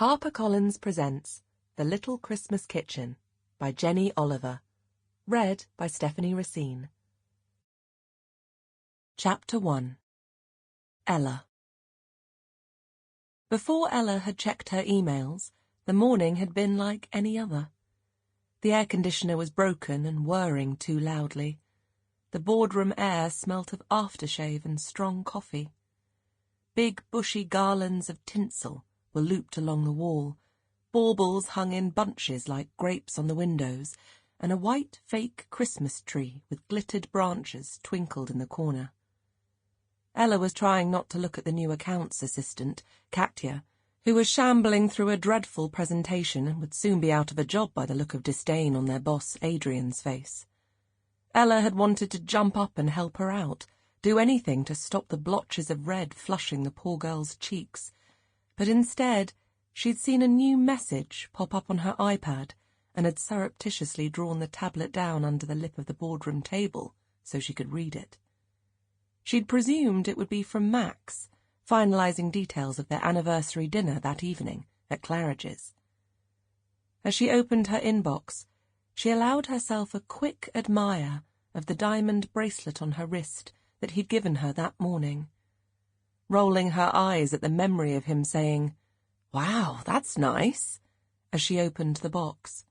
HarperCollins presents The Little Christmas Kitchen by Jenny Oliver. Read by Stephanie Racine. Chapter 1. Ella. Before Ella had checked her emails, the morning had been like any other. The air conditioner was broken and whirring too loudly. The boardroom air smelt of aftershave and strong coffee. Big bushy garlands of tinsel were looped along the wall, baubles hung in bunches like grapes on the windows, and a white fake Christmas tree with glittered branches twinkled in the corner. Ella was trying not to look at the new accounts assistant, Katya, who was shambling through a dreadful presentation and would soon be out of a job by the look of disdain on their boss Adrian's face. Ella had wanted to jump up and help her out, do anything to stop the blotches of red flushing the poor girl's cheeks, but instead she'd seen a new message pop up on her iPad and had surreptitiously drawn the tablet down under the lip of the boardroom table so she could read it. She'd presumed it would be from Max, finalising details of their anniversary dinner that evening at Claridge's. As she opened her inbox, she allowed herself a quick admire of the diamond bracelet on her wrist that he'd given her that morning, rolling her eyes at the memory of him saying, "Wow, that's nice," as she opened the box.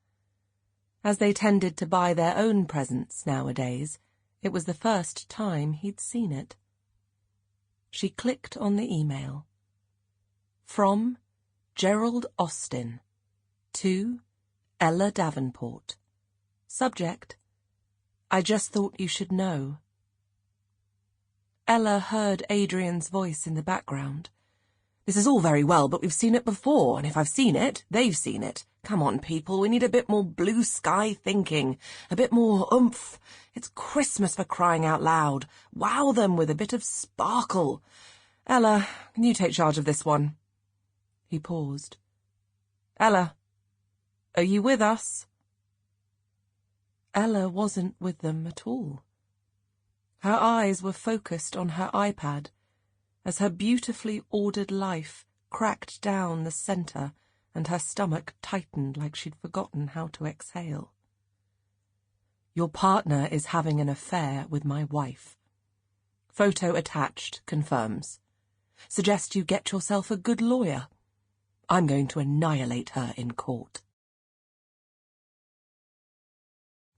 As they tended to buy their own presents nowadays, it was the first time he'd seen it. She clicked on the email. From Gerald Austin to Ella Davenport. Subject: I just thought you should know. Ella heard Adrian's voice in the background. "This is all very well, but we've seen it before, and if I've seen it, they've seen it. Come on, people, we need a bit more blue sky thinking, a bit more oomph. It's Christmas, for crying out loud. Wow them with a bit of sparkle. Ella, can you take charge of this one?" He paused. "Ella, are you with us?" Ella wasn't with them at all. Her eyes were focused on her iPad as her beautifully ordered life cracked down the centre and her stomach tightened like she'd forgotten how to exhale. "Your partner is having an affair with my wife. Photo attached confirms. Suggest you get yourself a good lawyer. I'm going to annihilate her in court."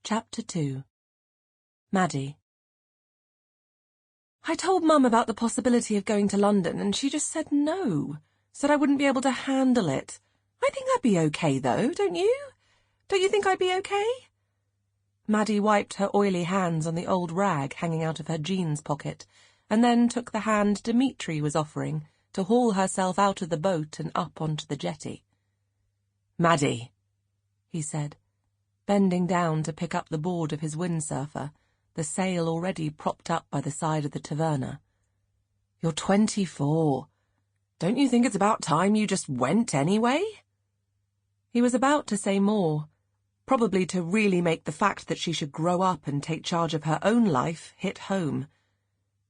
Chapter 2. Maddy. "I told Mum about the possibility of going to London, and she just said no. Said I wouldn't be able to handle it. I think I'd be okay, though, don't you? Don't you think I'd be okay?" Maddy wiped her oily hands on the old rag hanging out of her jeans pocket, and then took the hand Dimitri was offering to haul herself out of the boat and up onto the jetty. "Maddy," he said, bending down to pick up the board of his windsurfer, the sail already propped up by the side of the taverna. "You're 24. Don't you think it's about time you just went anyway?" He was about to say more, probably to really make the fact that she should grow up and take charge of her own life hit home,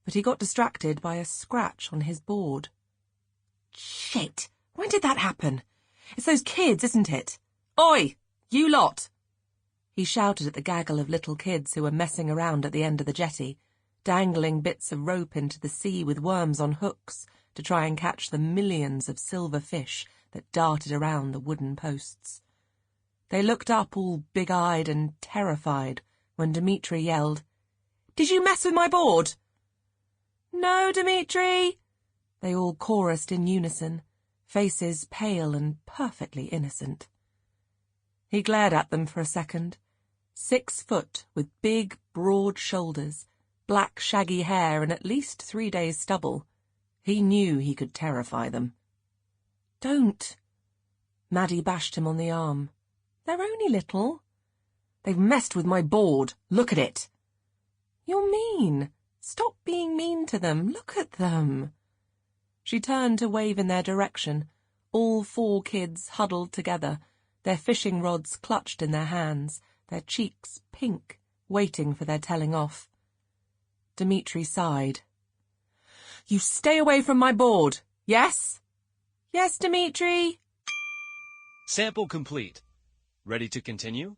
but he got distracted by a scratch on his board. "Shit! When did that happen? It's those kids, isn't it? Oi, you lot!" He shouted at the gaggle of little kids who were messing around at the end of the jetty, dangling bits of rope into the sea with worms on hooks to try and catch the millions of silver fish that darted around the wooden posts. They looked up all big-eyed and terrified when Dimitri yelled, "Did you mess with my board?" "No, Dimitri!" They all chorused in unison, faces pale and perfectly innocent. He glared at them for a second. 6 foot, with big, broad shoulders, black shaggy hair and at least 3 days' stubble. He knew he could terrify them. "Don't." Maddy bashed him on the arm. "They're only little." "They've messed with my board. Look at it." "You're mean. Stop being mean to them. Look at them." She turned to wave in their direction, all 4 kids huddled together, their fishing rods clutched in their hands, their cheeks pink, waiting for their telling off. Dimitri sighed. "You stay away from my board, yes?" "Yes, Dimitri." Sample complete. Ready to continue?